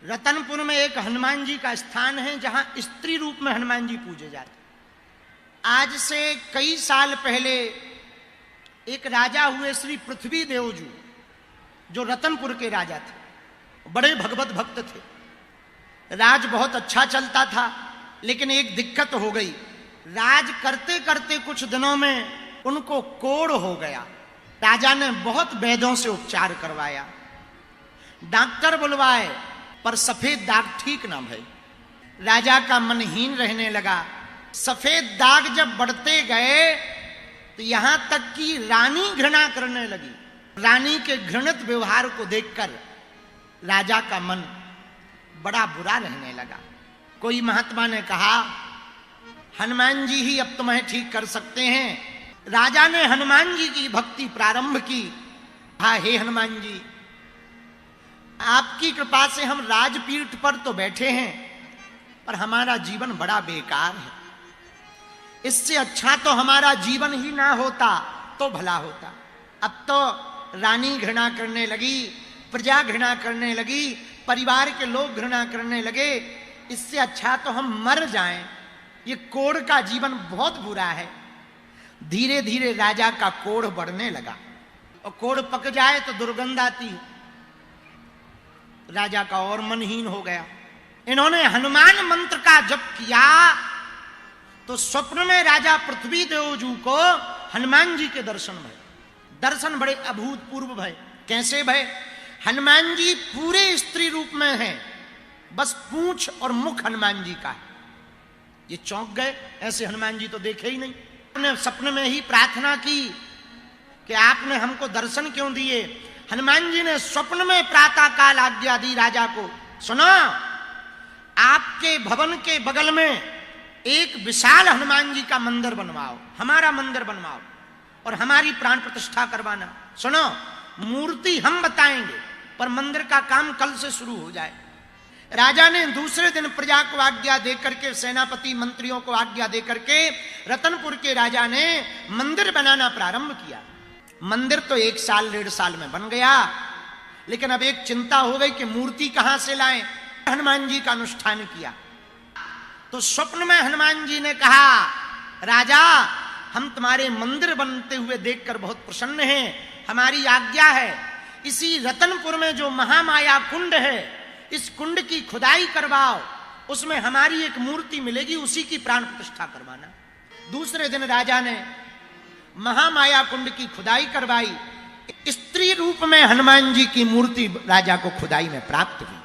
रतनपुर में एक हनुमान जी का स्थान है जहां स्त्री रूप में हनुमान जी पूजे जाते। आज से कई साल पहले एक राजा हुए श्री पृथ्वी देवजू, जो रतनपुर के राजा थे, बड़े भगवत भक्त थे। राज बहुत अच्छा चलता था, लेकिन एक दिक्कत हो गई। राज करते करते कुछ दिनों में उनको कोढ़ हो गया। राजा ने बहुत वैद्यों से उपचार करवाया, डॉक्टर बुलवाए, पर सफेद दाग ठीक ना भई। राजा का मन हीन रहने लगा। सफेद दाग जब बढ़ते गए तो यहां तक कि रानी घृणा करने लगी। रानी के घृणित व्यवहार को देखकर राजा का मन बड़ा बुरा रहने लगा। कोई महात्मा ने कहा, हनुमान जी ही अब तुम्हें ठीक कर सकते हैं। राजा ने हनुमान जी की भक्ति प्रारंभ की। हाँ, हे हनुमान जी, आपकी कृपा से हम राजपीठ पर तो बैठे हैं, पर हमारा जीवन बड़ा बेकार है। इससे अच्छा तो हमारा जीवन ही ना होता तो भला होता। अब तो रानी घृणा करने लगी, प्रजा घृणा करने लगी, परिवार के लोग घृणा करने लगे। इससे अच्छा तो हम मर जाएं। ये कोढ़ का जीवन बहुत बुरा है। धीरे धीरे राजा का कोढ़ बढ़ने लगा, और कोढ़ पक जाए तो दुर्गंध आती है। राजा का और मनहीन हो गया। इन्होंने हनुमान मंत्र का जप किया तो स्वप्न में राजा पृथ्वी देवजू को हनुमान जी के दर्शन भय। दर्शन बड़े अभूतपूर्व भय। कैसे भय? हनुमान जी पूरे स्त्री रूप में हैं, बस पूंछ और मुख हनुमान जी का है। ये चौंक गए, ऐसे हनुमान जी तो देखे ही नहीं। उन्होंने सपने में ही प्रार्थना की कि आपने हमको दर्शन क्यों दिए। हनुमान जी ने स्वप्न में प्रातः काल आज्ञा दी राजा को, सुनो, आपके भवन के बगल में एक विशाल हनुमान जी का मंदिर बनवाओ, हमारा मंदिर बनवाओ, और हमारी प्राण प्रतिष्ठा करवाना। सुनो, मूर्ति हम बताएंगे, पर मंदिर का काम कल से शुरू हो जाए। राजा ने दूसरे दिन प्रजा को आज्ञा देकर के, सेनापति मंत्रियों को आज्ञा देकर के रतनपुर के राजा ने मंदिर बनाना प्रारंभ किया। मंदिर तो 1 साल 1.5 साल में बन गया, लेकिन अब एक चिंता हो गई कि मूर्ति कहां से लाएं। हनुमान जी का अनुष्ठान किया तो स्वप्न में हनुमान जी ने कहा, राजा, हम तुम्हारे मंदिर बनते हुए देखकर बहुत प्रसन्न हैं। हमारी आज्ञा है, इसी रतनपुर में जो महामाया कुंड है, इस कुंड की खुदाई करवाओ, उसमें हमारी एक मूर्ति मिलेगी, उसी की प्राण प्रतिष्ठा करवाना। दूसरे दिन राजा ने महामाया कुंड की खुदाई करवाई। स्त्री रूप में हनुमान जी की मूर्ति राजा को खुदाई में प्राप्त हुई।